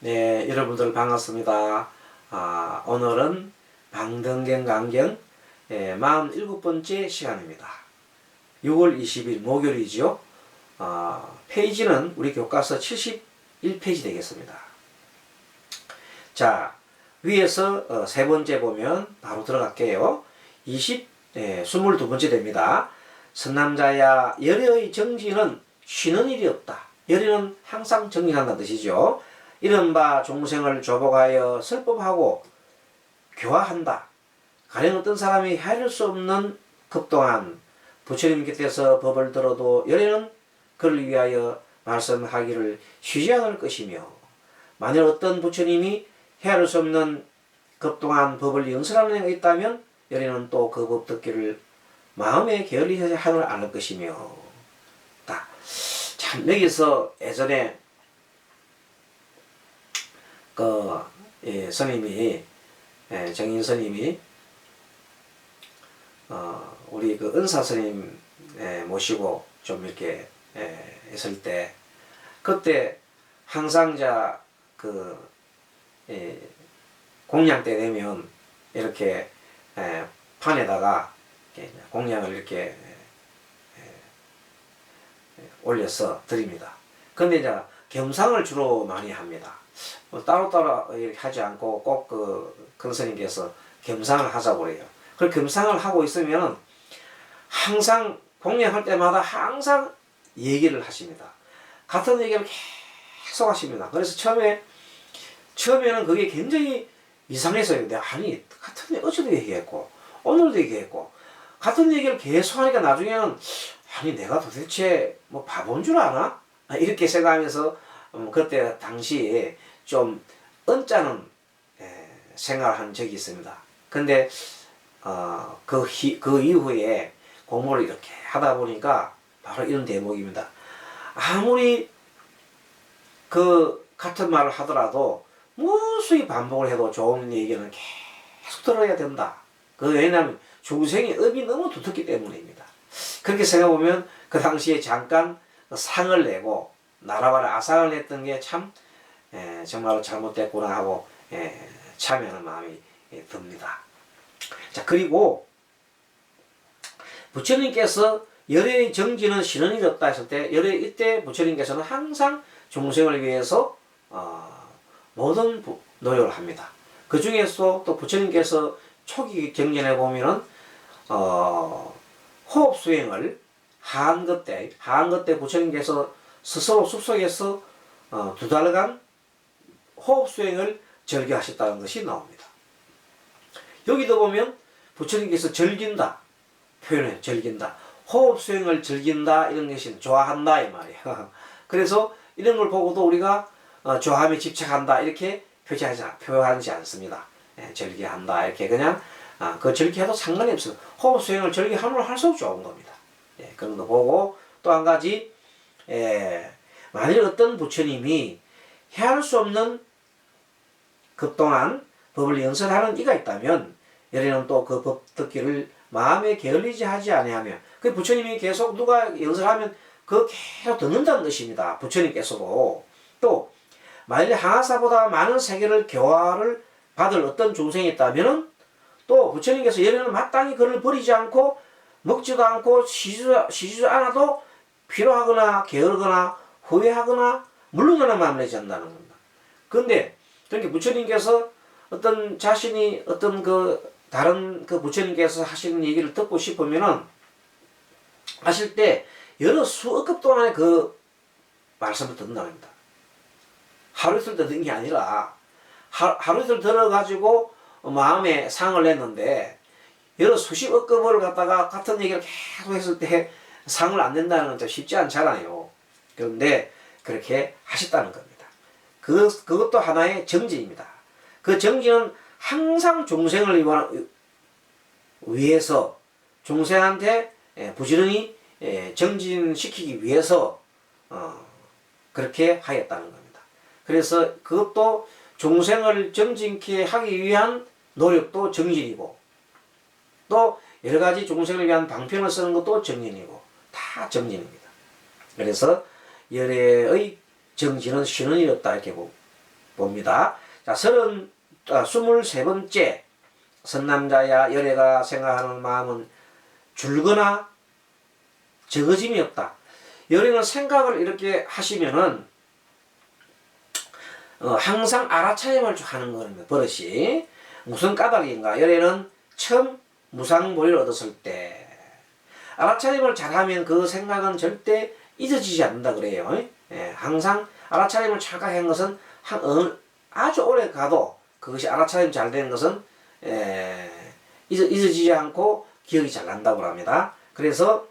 네, 여러분들 반갑습니다. 오늘은 방등경강경 47번째 시간입니다. 6월 20일 목요일이죠. 페이지는 우리 교과서 71페이지 되겠습니다. 자, 위에서 세 번째 보면 바로 들어갈게요. 22번째 됩니다. 선남자야, 열애의 정진은 쉬는 일이 없다. 열애는 항상 정진한다는 뜻이죠. 이른바 종생을 조복하여 설법하고 교화한다. 가령 어떤 사람이 헤아릴 수 없는 급동안 부처님 곁에서 법을 들어도 열애는 그를 위하여 말씀하기를 쉬지 않을 것이며, 만일 어떤 부처님이 헤아릴 수 없는 급동안 법을 연설하는 데 있다면 열애는 또 그 법 듣기를 마음에 게을리하지 않을 것이며. 참, 여기서 예전에 스님이, 정인 스님이, 우리 은사 스님 모시고 좀 이렇게 했을 때, 그때 항상 공양 때 되면 이렇게 판에다가 공양을 이렇게 올려서 드립니다. 근데 이제 겸상을 주로 많이 합니다. 따로따로 이렇게 하지 않고 꼭 큰 스님께서 겸상을 하자고 그래요. 그 겸상을 하고 있으면 항상 공양할 때마다 항상 얘기를 하십니다. 같은 얘기를 계속 하십니다. 그래서 처음에는 그게 굉장히 이상해서요. 아니, 같은 얘기 어제도 얘기했고 오늘도 얘기했고 같은 얘기를 계속 하니까 나중에는 아니, 내가 도대체 뭐 바본 줄 아나? 이렇게 생각하면서 그때 당시에 좀 언짢은 생각을 한 적이 있습니다. 근데 그 이후에 공부를 이렇게 하다 보니까 바로 이런 대목입니다. 아무리 같은 말을 하더라도 무수히 반복을 해도 좋은 얘기는 계속 들어야 된다. 왜냐하면 중생의 업이 너무 두텁기 때문입니다. 그렇게 생각해보면 그 당시에 잠깐 상을 내고 나라와를 아상을 냈던 게 참 정말로 잘못됐구나 하고 참여하는 마음이 듭니다. 자, 그리고 부처님께서 열애의 정진은 쉬는 일이 없다 했을 때, 이때 부처님께서는 항상 중생을 위해서 모든 노력을 합니다. 그 중에서 또 부처님께서 초기 정진해 보면은 호흡 수행을 하한것 때 부처님께서 스스로 숲속에서 2달간 호흡 수행을 절개하셨다는 것이 나옵니다. 여기도 보면 부처님께서 즐긴다 표현해요. 즐긴다. 호흡 수행을 즐긴다, 이런 것이 좋아한다 이 말이에요. 그래서 이런 걸 보고도 우리가 좋아함에 집착한다 이렇게 표현하지 않습니다. 즐겨한다 이렇게 그냥 그 즐겨해도 상관이 없어요. 호흡 수행을 즐겨함으로 할수록 좋은 겁니다. 그런 거 보고 또 한 가지, 만일 어떤 부처님이 헤아릴 수 없는 급동안 법을 연설하는 이가 있다면 열애는 또 그 법 듣기를 마음에 게을리지 하지 아니하며, 그 부처님이 계속 누가 연설하면 그 계속 듣는다는 뜻입니다. 부처님께서도. 또 만일 항아사보다 많은 세계를 교화를 받을 어떤 중생이 있다면은 또 부처님께서 열애는 마땅히 그를 버리지 않고 먹지도 않고 쉬지도 않아도 피로하거나 게으르거나 후회하거나 물러나는 마음을 내지 않는다는 겁니다. 그런데 그렇게 부처님께서 어떤 자신이 어떤 다른 부처님께서 하시는 얘기를 듣고 싶으면은 하실 때 여러 수억 급 동안의 말씀을 듣는다는 겁니다. 하루 이틀 듣는 게 아니라 하루 이틀 들어가지고 마음에 상을 냈는데 여러 수십억 급을 갖다가 같은 얘기를 계속 했을 때 상을 안 낸다는 건 좀 쉽지 않잖아요. 그런데 그렇게 하셨다는 겁니다. 그것도 하나의 정진입니다. 그 정진은 항상 종생을 위해서 종생한테 부지런히 정진시키기 위해서 그렇게 하였다는 겁니다. 그래서 그것도 종생을 정진케 하기 위한 노력도 정진이고, 또 여러가지 종생을 위한 방편을 쓰는 것도 정진이고, 다 정진입니다. 그래서 열애의 정진은 쉬는 일이 없다 이렇게 봅니다. 자, 23번째 선남자야 열애가 생각하는 마음은 줄거나 적어짐이 없다. 열애는 생각을 이렇게 하시면은 항상 알아차림을 하는 겁니다. 버릇이. 무슨 까닭인가? 열애는 처음 무상보리를 얻었을 때 알아차림을 잘하면 그 생각은 절대 잊어지지 않는다 그래요. 예, 항상 알아차림을 착각한 것은 아주 오래 가도 그것이 알아차림 잘 되는 것은 잊어지지 않고 기억이 잘 난다고 합니다. 그래서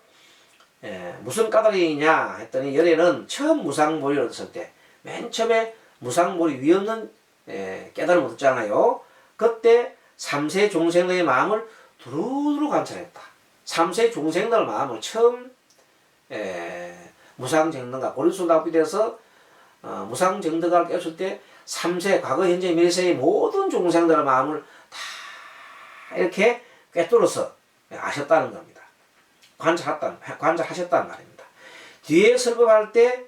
무슨 까닭이냐 했더니 열애는 처음 무상보리를 얻었을 때 맨 처음에 무상보리 위 없는 깨달음을 얻었잖아요. 그때 삼세 중생들의 마음을 두루두루 관찰했다. 삼세 중생들 마음을 처음 무상정등가 고리수답이 돼서 무상정등가를 깨웠을 때 삼세 과거 현재 미래세의 모든 중생들의 마음을 다 이렇게 꿰뚫어서 아셨다는 겁니다. 관찰하셨다는 말입니다. 뒤에 설법할 때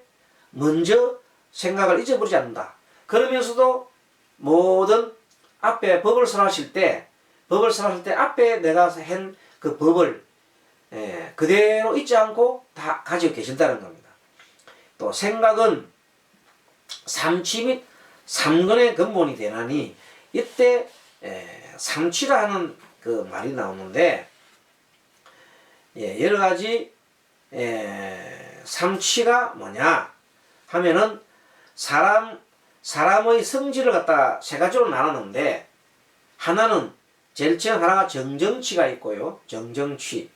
먼저 생각을 잊어버리지 않는다. 그러면서도 모든 앞에 법을 설하실 때 앞에 내가 한 그 법을 그대로 잊지 않고 다 가지고 계신다는 겁니다. 또 생각은 삼치 및 삼근의 근본이 되나니 이때 삼치라 하는 그 말이 나오는데 여러 가지 삼치가 뭐냐 하면은 사람의 성질을 갖다가 세 가지로 나누는데 하나는 제일 처음 하나가 정정치가 있고요. 정정치.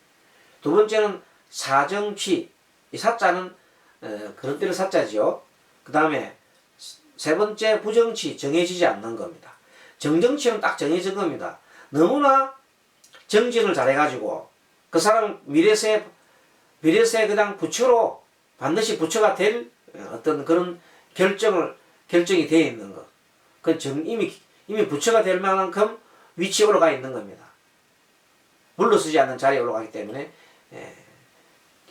두 번째는 사정치. 이 사자는 그런 때를 사자지요. 그 다음에 세 번째 부정치. 정해지지 않는 겁니다. 정정치는 딱 정해진 겁니다. 너무나 정진을 잘해가지고 그 사람 미래세 그냥 부처로 반드시 부처가 될 어떤 그런 결정이 되어 있는 것. 그 이미 부처가 될 만큼 위치에 올라가 있는 겁니다. 물러서지 않는 자리에 올라가기 때문에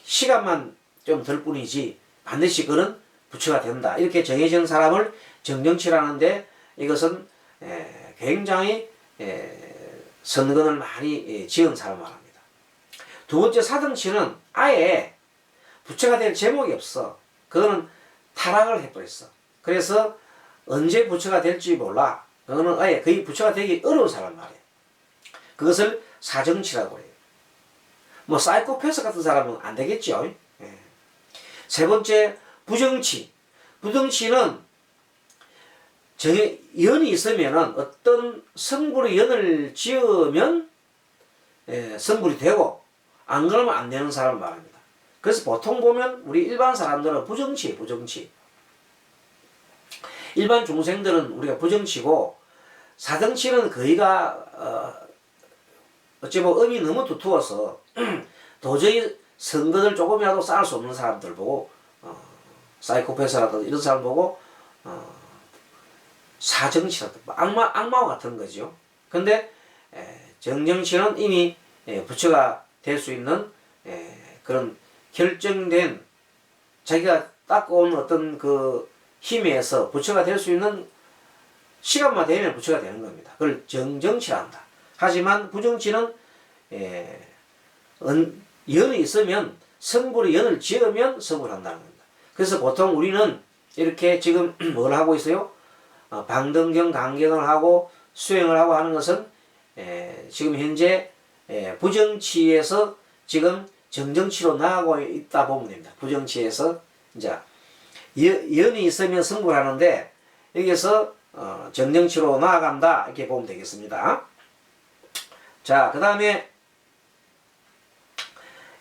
시간만 좀 들 뿐이지 반드시 그는 부처가 된다. 이렇게 정해진 사람을 정정치라는데 이것은 굉장히 선근을 많이 지은 사람 말합니다. 두 번째 사등치는 아예 부처가 될 제목이 없어. 그거는 타락을 해버렸어. 그래서 언제 부처가 될지 몰라. 그거는 아예 거의 부처가 되기 어려운 사람 말이에요. 그것을 사정치라고 해요. 뭐 사이코패스 같은 사람은 안 되겠죠. 세 번째 부정치. 부정치는 연이 있으면은 어떤 성불의 연을 지으면 성불이 되고 안 그러면 안 되는 사람을 말합니다. 그래서 보통 보면 우리 일반 사람들은 부정치. 일반 중생들은 우리가 부정치고 사정치는 거의가 어찌 보면 음이 너무 두터워서 도저히 선거를 조금이라도 쌓을 수 없는 사람들 보고 사이코패스라든지 이런 사람 보고 사정치라든 악마와 같은 거죠. 근데 정정치는 이미 부처가 될 수 있는 그런 결정된 자기가 닦아온 어떤 그 힘에서 부처가 될 수 있는 시간만 되면 부처가 되는 겁니다. 그걸 정정치라 한다. 하지만 부정치는 연이 있으면 성불의 연을 지으면 성불한다는 겁니다. 그래서 보통 우리는 이렇게 지금 뭘 하고 있어요? 방등경 강경을 하고 수행을 하고 하는 것은 지금 현재 부정치에서 지금 정정치로 나아가고 있다 보면 됩니다. 부정치에서 이제 연이 있으면 성불하는데 여기서 정정치로 나아간다 이렇게 보면 되겠습니다. 자, 그 다음에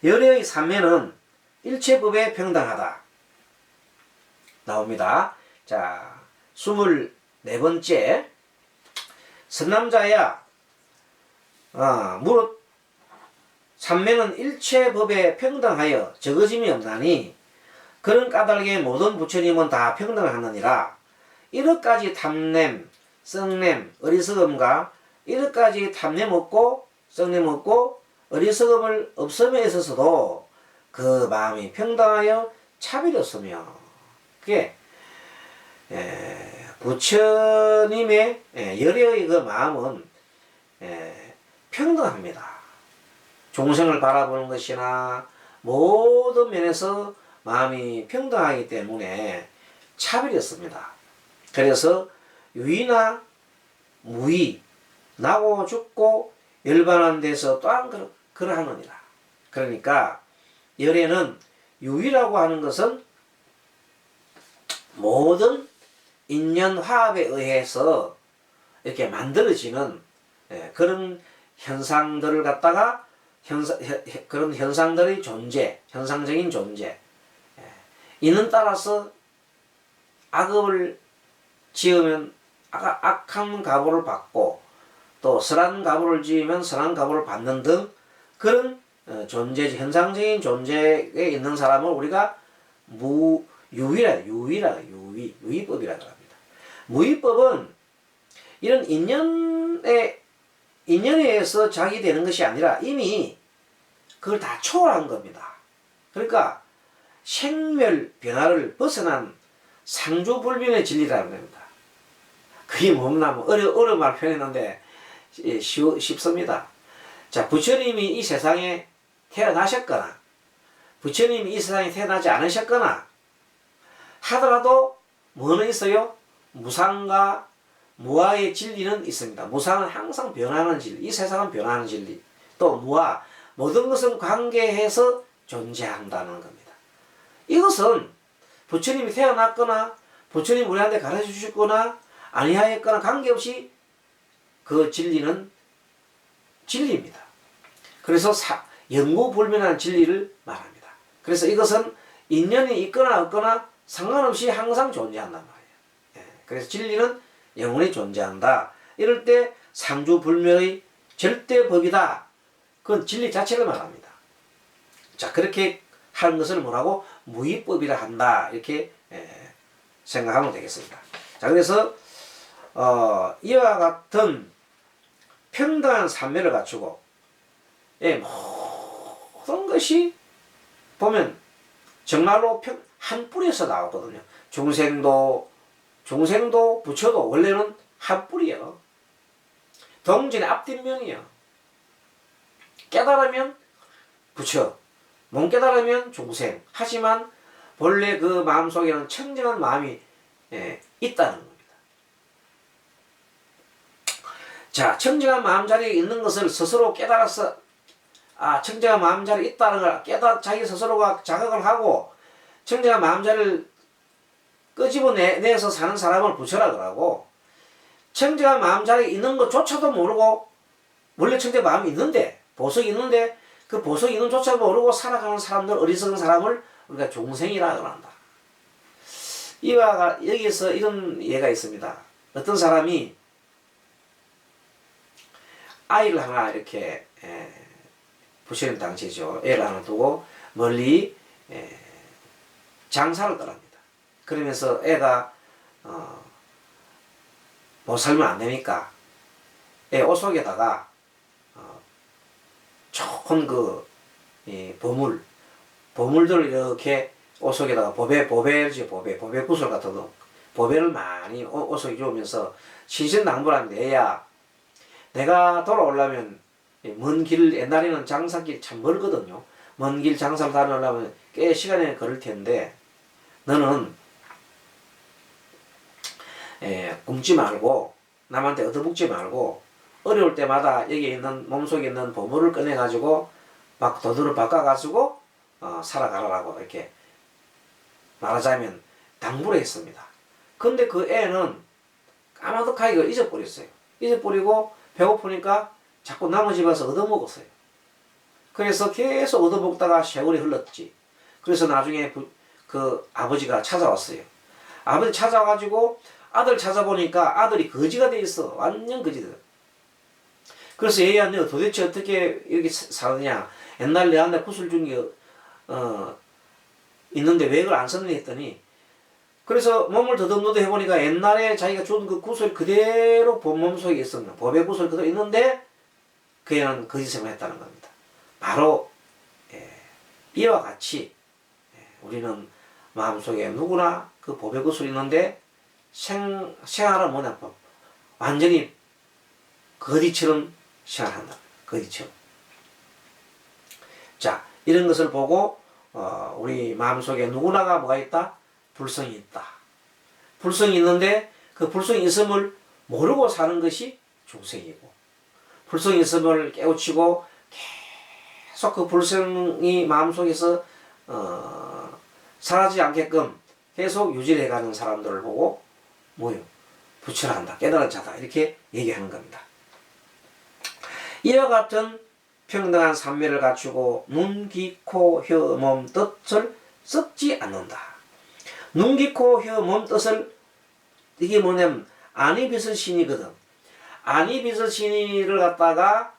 열애의 삼매는 일체법에 평등하다 나옵니다. 자, 24번째 선남자야 무릇 삼매는 일체법에 평등하여 적어짐이 없나니 그런 까닭에 모든 부처님은 다 평등하느니라. 이렇까지 탐냄, 썩냄, 어리석음과 이렇까지 탐냄 없고 썩냄 없고 어리석음을 없음에 있어서도 그 마음이 평등하여 차별이 없으며 그게 부처님의 열애의 그 마음은 평등합니다.众生을 바라보는 것이나 모든 면에서 마음이 평등하기 때문에 차별이 없습니다. 그래서 유의나 무의, 나고 죽고 열반한 데서 또한 그러하느니라. 그러니까 열애는 유의라고 하는 것은 모든 인연 화합에 의해서 이렇게 만들어지는 그런 현상들을 갖다가 그런 현상들의 존재, 현상적인 존재. 이는 따라서 악업을 지으면 악한 가보를 받고 또 선한 가보를 지으면 선한 가보를 받는 등 그런 존재, 현상적인 존재에 있는 사람을 우리가 유의법이라고 합니다. 무의법은 이런 인연에 의해서 자기 되는 것이 아니라 이미 그걸 다 초월한 겁니다. 그러니까 생멸 변화를 벗어난 상주불변의 진리라는 겁니다. 그게 뭡니까? 어려운 말 표현했는데 쉽습니다. 자, 부처님이 이 세상에 태어나셨거나 부처님이 이 세상에 태어나지 않으셨거나 하더라도 뭐는 있어요? 무상과 무아의 진리는 있습니다. 무상은 항상 변하는 진리, 이 세상은 변하는 진리. 또 무아, 모든 것은 관계해서 존재한다는 겁니다. 이것은 부처님이 태어났거나 부처님 우리한테 가르쳐 주셨거나 아니하였거나 관계없이 그 진리는 진리입니다. 그래서 영구불변한 진리를 말합니다. 그래서 이것은 인연이 있거나 없거나 상관없이 항상 존재한단 말이에요. 그래서 진리는 영원히 존재한다. 이럴 때 상주불멸의 절대법이다. 그건 진리 자체를 말합니다. 자, 그렇게 하는 것을 뭐라고? 무의법이라 한다. 이렇게 생각하면 되겠습니다. 자, 그래서 이와 같은 평등한 삼매를 갖추고 모든 것이 보면 정말로 한 뿌리에서 나왔거든요. 중생도 부처도 원래는 한 뿌리예요. 동진의 앞뒷면이에요. 깨달으면 부처, 못 깨달으면 중생. 하지만 본래 그 마음속에는 청정한 마음이 있다는 겁니다. 자, 청정한 마음자리에 있는 것을 스스로 깨달아서 청정한 마음자리에 있다는 걸 자기 스스로가 자각을 하고 청정한 마음자리를 끄집어내서 사는 사람을 부처라 그러고, 청정한 마음자리에 있는 것조차도 모르고 원래 청정한 마음이 있는데 보석이 있는데 그 보석이 있는 조차도 모르고 살아가는 사람들, 어리석은 사람을 우리가 중생이라 그런다. 여기서 이런 예가 있습니다. 어떤 사람이 아이를 하나 이렇게 부처님 당시죠. 애를 하나 두고 멀리 장사를 떠납니다. 그러면서 애가 못 살면 안 되니까 애 옷 속에다가 좋은 보물들을 이렇게 옷 속에다가 보배 구슬 같은 거, 보배를 많이 옷 속에 주우면서 신신당부합니다. 애야, 내가 돌아오려면 먼 길, 옛날에는 장사길 참 멀거든요. 먼 길 장사를 다니려면 꽤 시간이 걸릴 텐데 너는 굶지 말고 남한테 얻어먹지 말고 어려울 때마다 여기 있는 몸속에 있는 보물을 꺼내가지고 도둑을 바꿔가지고 살아가라고 이렇게 말하자면 당부를 했습니다. 근데 그 애는 까마득하게 그걸 잊어버렸어요. 잊어버리고 배고프니까 자꾸 남의 집에서 얻어먹었어요. 그래서 계속 얻어먹다가 세월이 흘렀지. 그래서 나중에 그 아버지가 찾아왔어요. 아버지 찾아와가지고 아들 찾아보니까 아들이 거지가 돼 있어. 완전 거지다. 그래서 얘야, 너 도대체 어떻게 이렇게 사느냐. 옛날 내한테 구슬 준 게 있는데 왜 그걸 안 썼니 했더니, 그래서 몸을 더듬더듬 해보니까 옛날에 자기가 준 그 구슬 그대로 본 몸속에 있었나. 법의 구슬 그대로 있는데 그 애는 거짓을 했다는 겁니다. 바로 이와 같이 우리는 마음속에 누구나 그 법의 구슬이 있는데 생활은 뭐냐, 완전히 거지처럼 생활한다. 거지처럼. 자, 이런 것을 보고 우리 마음속에 누구나가 뭐가 있다? 불성이 있다. 불성이 있는데 그 불성이 있음을 모르고 사는 것이 중생이고, 불성이 있음을 깨우치고 계속 그 불성이 마음속에서 사라지지 않게끔 계속 유지해가는 사람들을 보고 뭐요? 부처한다, 깨달은 자다, 이렇게 얘기하는 겁니다. 이와 같은 평등한 삼매를 갖추고 눈, 귀, 코, 혀, 몸, 뜻을 썩지 않는다. 눈, 귀, 코, 혀, 몸, 뜻을, 이게 뭐냐면 아니비서 신이거든. 아니비서 신이를 갖다가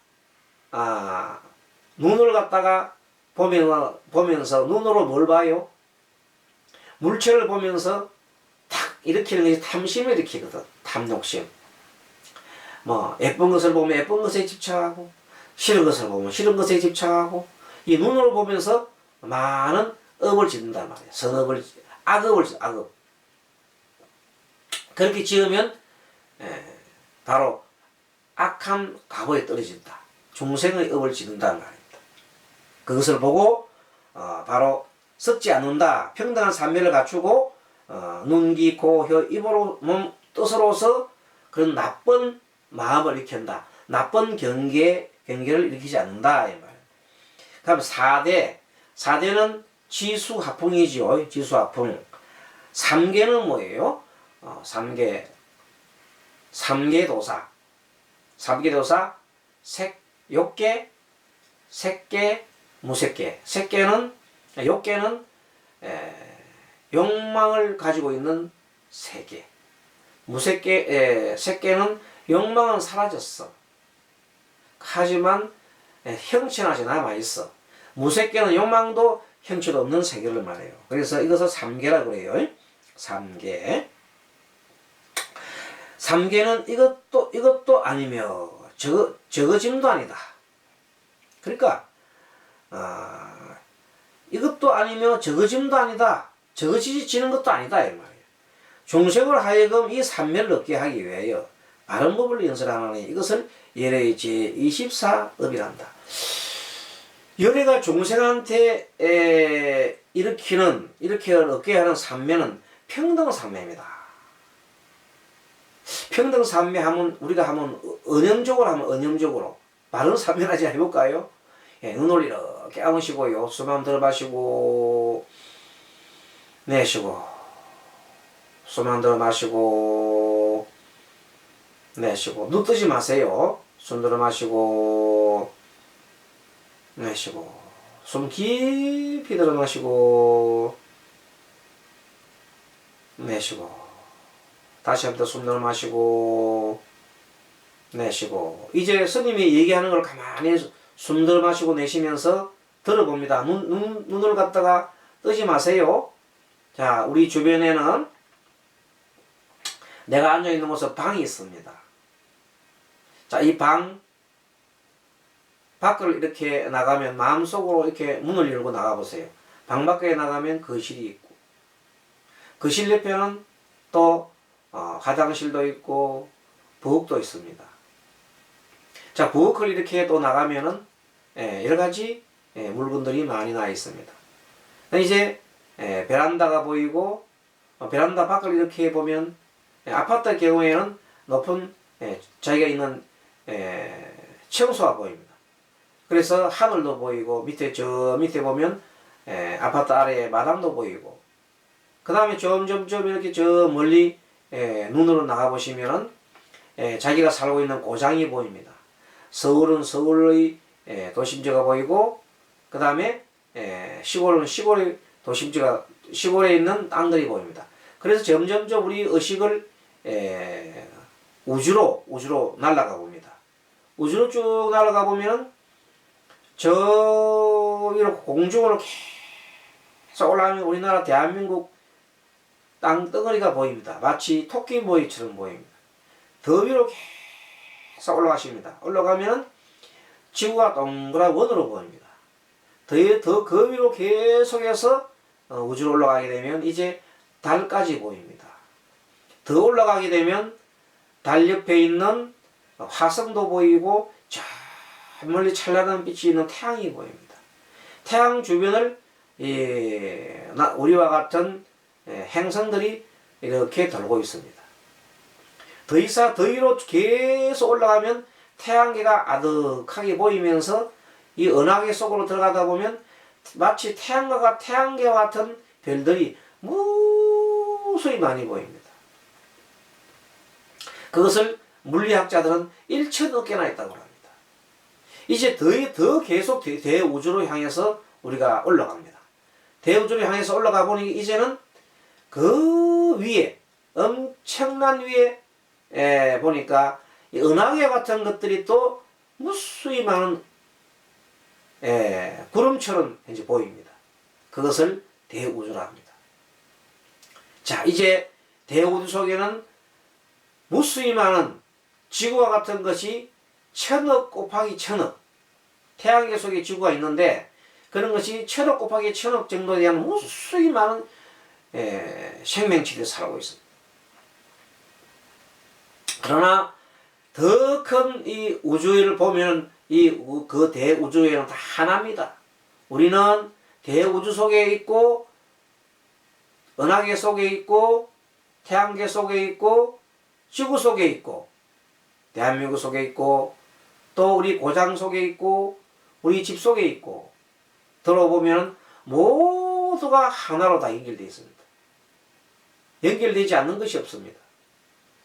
눈을 갖다가 보면서 눈으로 뭘 봐요? 물체를 보면서 탁 일으키는 것이 탐심을 일으키거든. 탐욕심. 뭐 예쁜 것을 보면 예쁜 것에 집착하고, 싫은 것을 보면 싫은 것에 집착하고, 이 눈으로 보면서 많은 업을 짓는단 말이야. 선업을, 악업을, 악업. 그렇게 지으면 바로 악한 과거에 떨어진다. 중생의 업을 짓는다는 말입니다. 그것을 보고 바로 썩지 않는다. 평등한 삼매를 갖추고 눈, 귀, 코, 혀, 입으로 몸, 뜻으로서 그런 나쁜 마음을 일으킨다. 나쁜 경계를 일으키지 않는다. 이 말. 그다음 4대. 4대는 지수화풍이지요. 지수화풍. 3계는 뭐예요? 3계. 3계도사. 3계도사. 욕계, 색계, 무색계. 욕계는 욕망을 가지고 있는 세계. 색계는 욕망은 사라졌어. 하지만 형체는 아직 남아있어. 무색계는 욕망도 형체도 없는 세계를 말해요. 그래서 이것을 3계라고 그래요. 3계. 3계는 이것도 아니며 저거짐도 아니다. 그러니까 이것도 아니며 저거짐도 아니다. 저거지지는 것도 아니다 이 말이에요. 중생을 하여금 이 삼매를 얻게 하기 위하여 바른 법을 연설하니 이것을 열의 제24업이란다. 열애가 중생한테 이렇게 얻게 하는 삼매는 평등삼매입니다. 평등삼매 하면 우리가 하면 언념적으로 바른 삼매라지 해볼까요? 눈을 이렇게 감으시고요. 숨 한번 들어 마시고 내쉬고, 숨 한번 들어 마시고 내쉬고. 눈 뜨지 마세요. 숨 들어 마시고 내쉬고, 숨 깊이 들어 마시고 내쉬고, 다시 한번 숨 들어 마시고 내쉬고. 이제 스님이 얘기하는 걸 가만히 숨 들어 마시고 내쉬면서 들어봅니다. 눈을 갖다가 뜨지 마세요. 자, 우리 주변에는 내가 앉아있는 곳에 방이 있습니다. 자, 이 방 밖을 이렇게 나가면 마음속으로 이렇게 문을 열고 나가보세요. 방 밖에 나가면 거실이 있고, 거실 옆에는 또 화장실도 있고 부엌도 있습니다. 자, 부엌을 이렇게 또 나가면은 여러가지 물건들이 많이 나 있습니다. 이제 베란다가 보이고, 베란다 밖을 이렇게 보면 아파트 경우에는 높은 자기가 있는 청소가 보입니다. 그래서 하늘도 보이고, 저 밑에 보면 아파트 아래에 마당도 보이고, 그 다음에 점점 이렇게 저 멀리 눈으로 나가보시면은 자기가 살고 있는 고장이 보입니다. 서울은 서울의 도심지가 보이고, 그 다음에 시골은 시골의 도심지가, 시골에 있는 땅들이 보입니다. 그래서 점점 우리 의식을 우주로 날아가 봅니다. 우주로 쭉 날아가 보면은 이렇게 공중으로 계속 올라가면 우리나라 대한민국 땅덩어리가 보입니다. 마치 토끼모이처럼 보입니다. 더 위로 계속 올라가십니다. 올라가면 지구가 동그란 원으로 보입니다. 더 그 위로 계속해서 우주로 올라가게 되면 이제 달까지 보입니다. 더 올라가게 되면 달 옆에 있는 화성도 보이고 저 멀리 찬란한 빛이 있는 태양이 보입니다. 태양 주변을 우리와 같은 행성들이 이렇게 돌고 있습니다. 더 위로 계속 올라가면 태양계가 아득하게 보이면서 이 은하계 속으로 들어가다 보면 마치 태양계와 같은 별들이 무수히 많이 보입니다. 그것을 물리학자들은 1천억 개나 있다고 합니다. 이제 더 계속 대우주로 향해서 우리가 올라갑니다. 대우주로 향해서 올라가 보니 이제는 그 위에 엄청난 위에 보니까 은하계 같은 것들이 또 무수히 많은 구름처럼 이제 보입니다. 그것을 대우주라 합니다. 자, 이제 대우주 속에는 무수히 많은 지구와 같은 것이 1000억 곱하기 1000억, 태양계 속에 지구가 있는데 그런 것이 1000억 곱하기 1000억 정도에 대한 무수히 많은 생명체들이 살고 있습니다. 그러나 더 큰 이 우주를 보면 그 대우주에는 다 하나입니다. 우리는 대우주 속에 있고 은하계 속에 있고 태양계 속에 있고 지구 속에 있고 대한민국 속에 있고 또 우리 고장 속에 있고 우리 집 속에 있고 들어보면 모두가 하나로 다 연결되어 있습니다. 연결되지 않는 것이 없습니다.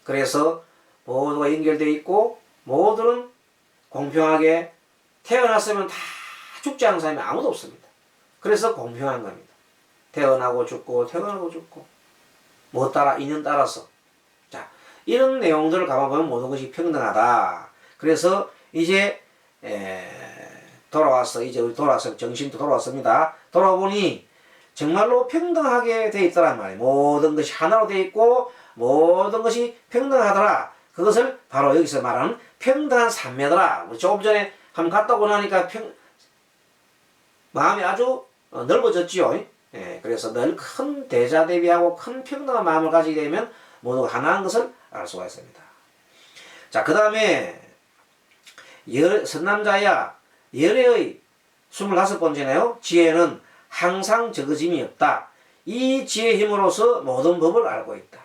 그래서 모두가 연결되어 있고 모두는 공평하게 태어났으면 다 죽지 않은 사람이 아무도 없습니다. 그래서 공평한 겁니다. 태어나고 죽고 태어나고 죽고 뭐 따라 인연 따라서 자 이런 내용들을 감아보면 모든 것이 평등하다. 그래서 이제 돌아와서 이제 우리 돌아와서 정신도 돌아왔습니다. 돌아보니 정말로 평등하게 돼 있더란 말이에요. 모든 것이 하나로 돼 있고 모든 것이 평등하더라. 그것을 바로 여기서 말하는 평등한 산매더라. 조금 전에 한번 갔다 오고 나니까 마음이 아주 넓어졌지요. 그래서 늘 큰 대자 대비하고 큰 평등한 마음을 가지게 되면 모두가 하나인 것을 알 수가 있습니다. 자, 그 다음에 선남자야 열애의 25번째네요. 지혜는 항상 적어짐이 없다. 이 지혜의 힘으로서 모든 법을 알고 있다.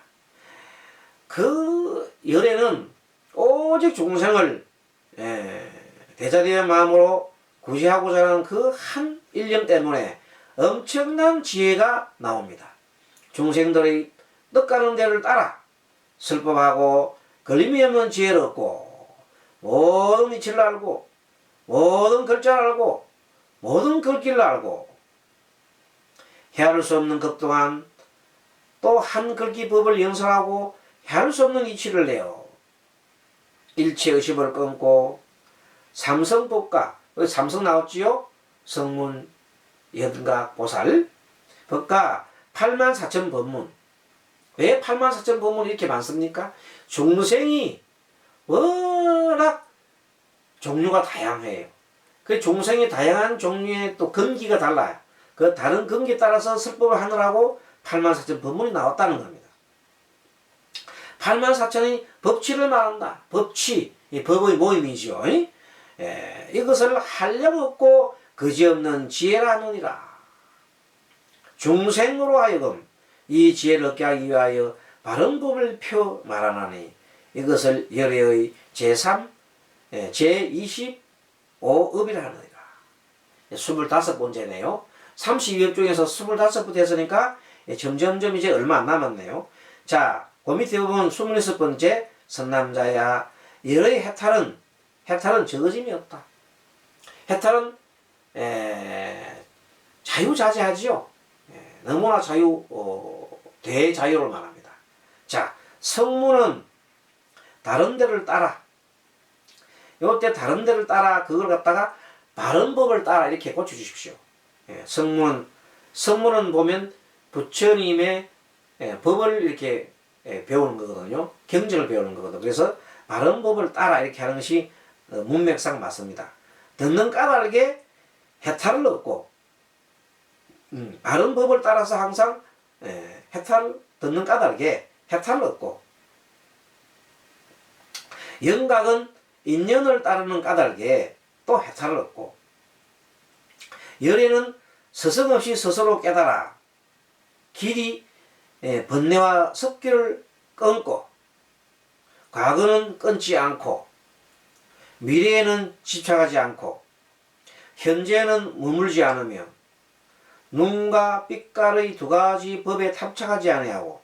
그 열애는 오직 중생을 대자대의 마음으로 구제하고자 하는 그 한 일념 때문에 엄청난 지혜가 나옵니다. 중생들의 뜻가는 대를 따라 슬퍼하고 걸림이 없는 지혜를 얻고 모든 이치를 알고 모든 글자를 알고 모든 글귀를 알고 헤아릴 수 없는 것 또한 또 한 글귀 법을 연설하고 헤아릴 수 없는 이치를 내어 일체 의심을 끊고 삼성법과 삼성 나왔지요? 성문, 여든각, 보살 법과 84,000 법문. 왜 84,000 법문이 이렇게 많습니까? 중생이 워낙 종류가 다양해요. 그 종생의 다양한 종류의 또 근기가 달라요. 그 다른 근기에 따라서 설법을 하느라고 84,000 법문이 나왔다는 겁니다. 84,000이 법치를 말한다. 법치, 이 법의 모임이지요. 이것을 한량 없고 거지없는 지혜라느니라. 중생으로 하여금 이 지혜를 얻게 하기 위하여 바른 법을 펴 말하나니 이것을 열애의 제3, 제25업이라 하느니라. 25번째네요. 32업 중에서 25부터 했으니까 점점점 이제 얼마 안 남았네요. 자, 그 밑에 보면 26번째 선남자야 열의 해탈은 적어짐이 없다. 해탈은 자유자재하지요. 너무나 대자유를 말합니다. 자, 성문은 다른 데를 따라 요때 다른 데를 따라 그걸 갖다가 바른 법을 따라 이렇게 고쳐주십시오. 성문은 보면 부처님의 법을 이렇게 배우는 거거든요. 경전을 배우는 거거든요. 그래서 바른 법을 따라 이렇게 하는 것이 문맥상 맞습니다. 듣는 까닭에 해탈을 얻고 바른 법을 따라서 항상 듣는 까닭에 해탈을 얻고 영각은 인연을 따르는 까닭에 또 해탈을 얻고, 열애는 스승없이 스스로 깨달아 길이 번뇌와 섭기를 끊고, 과거는 끊지 않고, 미래에는 집착하지 않고, 현재는 머물지 않으며, 눈과 빛깔의 두 가지 법에 탑착하지 아니하고,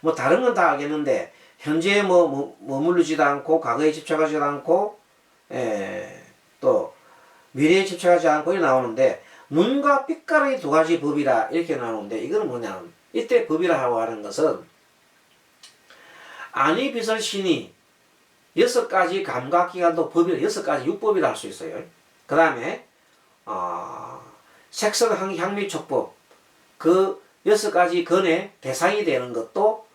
뭐 다른 건 다 알겠는데 현재에 머무르지도 않고, 과거에 집착하지도 않고, 또 미래에 집착하지 않고 이렇게 나오는데, 눈과 빛깔의 두 가지 법이라 이렇게 나오는데, 이거는 뭐냐면 이때 법이라고 하는 것은 아니 빛을 신이 6가지 감각기관도 법이라, 6가지 육법이라 할 수 있어요. 그 다음에 색선 향미 촉법, 그 6가지 건의 대상이 되는 것도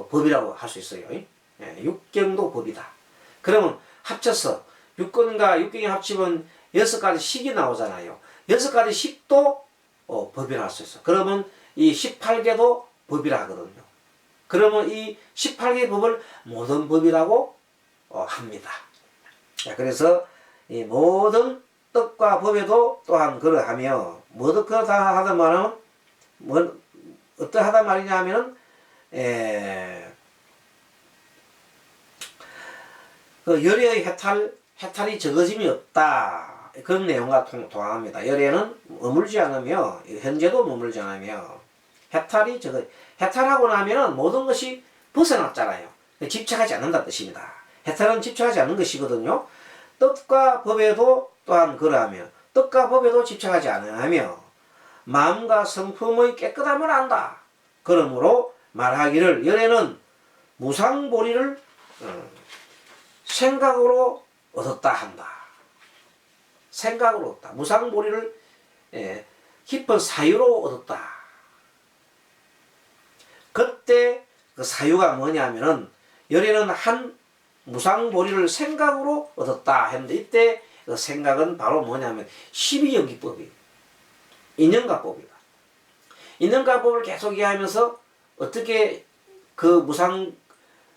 법이라고 할 수 있어요. 육경도 법이다. 그러면 합쳐서 육건과 육경이 합치면 6가지 식이 나오잖아요. 6가지 식도 법이라 할 수 있어. 그러면 이 18개도 법이라 하거든요. 그러면 이 18개의 법을 모든 법이라고 합니다. 그래서 이 모든 뜻과 법에도 또한 그러하며, 모두 그렇다 하던 말은 어떠하단 말이냐 하면은 그 열애의 해탈이 적어짐이 없다, 그런 내용과 동합니다. 열애는 머물지 않으며, 현재도 머물지 않으며, 해탈하고 나면은 모든 것이 벗어났잖아요. 집착하지 않는다 뜻입니다. 해탈은 집착하지 않는 것이거든요. 뜻과 법에도 또한 그러하며, 뜻과 법에도 집착하지 않으며, 마음과 성품의 깨끗함을 안다. 그러므로 말하기를 열애는 무상보리를 생각으로 얻었다 한다. 생각으로 얻었다. 무상보리를 깊은 사유로 얻었다. 그때 그 사유가 뭐냐면은, 열애는 한 무상보리를 생각으로 얻었다 했는데, 이때 그 생각은 바로 뭐냐면 12연기법이에요. 인연가법이다. 인연가법을 계속 이해하면서 어떻게 그 무상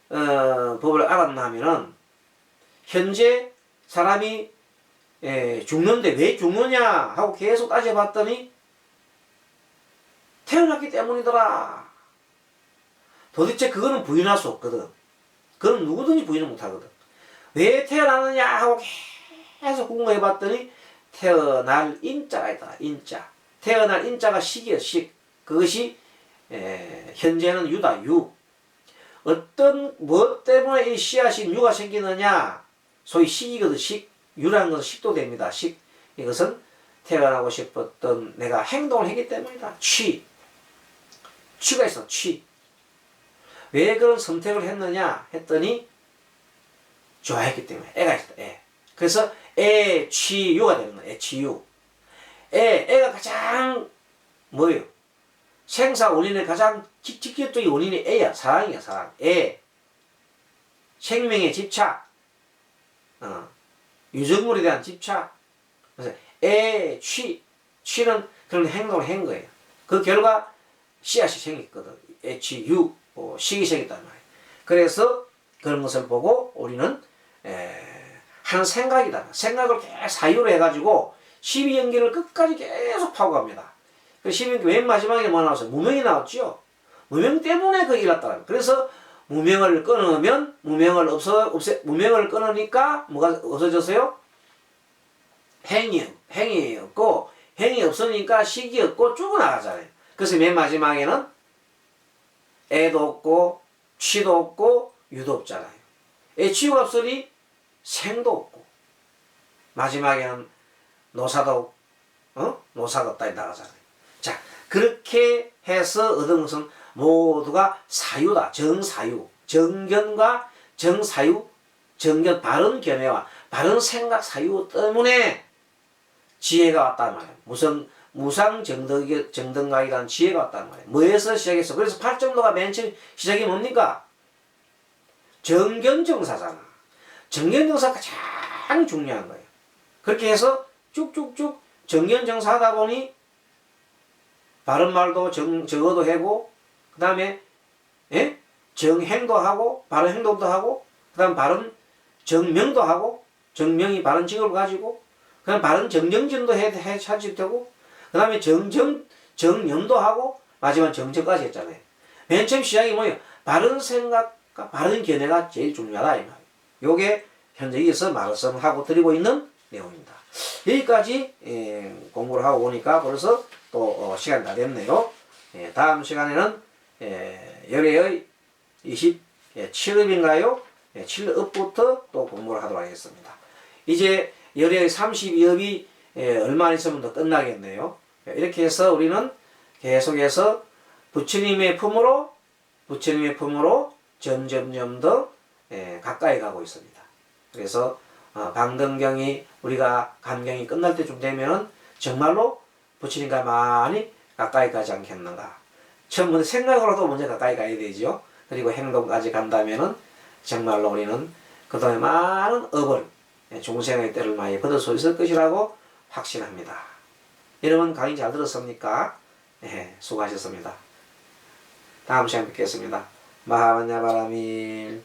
법을 알았나 하면은, 현재 사람이 죽는데 왜 죽느냐 하고 계속 따져봤더니 태어났기 때문이더라. 도대체 그거는 부인할 수 없거든. 그건 누구든지 부인을 못하거든. 왜 태어나느냐 하고 계속 궁금해봤더니 태어날 인자가 있다. 인자. 태어날 인자가 식이야. 식. 그것이 현재는 유다. 유. 어떤 무엇 때문에 이 씨앗이 유가 생기느냐, 소위 식이거든. 식. 유라는 것은 식도 됩니다. 식. 이것은 태어나고 싶었던 내가 행동을 했기 때문이다. 취. 취가 있어. 취. 왜 그런 선택을 했느냐 했더니 좋아했기 때문에. 애가 있다. 애. 그래서 애, 취, 유가 되는 거야. 애, 취, 유. 애가 가장 뭐예요? 생사 원인의 가장 직접적인 원인이 애야. 사랑이야. 사랑. 애. 생명의 집착. 유전물에 대한 집착. 그래서 애, 취. 취는 그런 행동을 한 거예요. 그 결과 씨앗이 생겼거든. 애, 취, 유. 식이 생겼단 말이에요. 그래서 그런 것을 보고 우리는 한 생각이다. 생각을 계속 사유로 해가지고 12연기를 끝까지 계속 파고갑니다. 그 12연기 맨 마지막에 뭐 나왔어요? 무명이 나왔죠. 무명 때문에 그 일났다. 그래서 무명을 끊으면 무명을 끊으니까 뭐가 없어졌어요? 행이 없고, 행이 없으니까 식이 없고 쭉 나가잖아요. 그래서 맨 마지막에는 애도 없고 취도 없고 유도 없잖아요. 애, 취가 없으니 생도 없고, 마지막에는 노사가 없다 나가잖아요. 자, 그렇게 해서 얻은 것은 모두가 사유다. 정사유. 정견과 정사유, 정견, 바른 견해와 바른 생각 사유 때문에 지혜가 왔단 말이에요. 무상정등각이라는 지혜가 왔단 말이에요. 뭐에서 시작했어? 그래서 팔정도가 맨 처음 시작이 뭡니까? 정견정사잖아. 정견정사가 가장 중요한 거예요. 그렇게 해서 쭉쭉쭉 정견정사 하다 보니 바른 말도 적어도 하고, 그 다음에 정행도 하고 바른 행동도 하고, 그 다음 바른 정명도 하고, 정명이 바른 직업을 가지고, 그 다음 바른 정정진도 해 찾을 되고, 그 다음에 정연도 하고, 마지막 정정까지 했잖아요. 맨 처음 시작이 뭐예요? 바른 생각과 바른 견해가 제일 중요하다, 이 말이에요. 요게 현재 여기서 말씀을 하고 드리고 있는 내용입니다. 여기까지 공부를 하고 오니까 벌써 또 시간이 다 됐네요. 다음 시간에는 열애의 27업인가요? 7업부터 또 공부를 하도록 하겠습니다. 이제 열애의 32업이 얼마 있으면 더 끝나겠네요. 이렇게 해서 우리는 계속해서 부처님의 품으로 점점점 더 가까이 가고 있습니다. 그래서 방등경이 우리가 간경이 끝날 때쯤 되면은 정말로 부처님과 많이 가까이 가지 않겠는가. 처음부터 생각으로도 먼저 가까이 가야 되죠. 그리고 행동까지 간다면은 정말로 우리는 그동안 많은 업을 중생의 때를 많이 받을 수 있을 것이라고 확신합니다. 여러분 강의 잘 들었습니까? 네, 수고하셨습니다. 다음 시간에 뵙겠습니다. 마하반야바라밀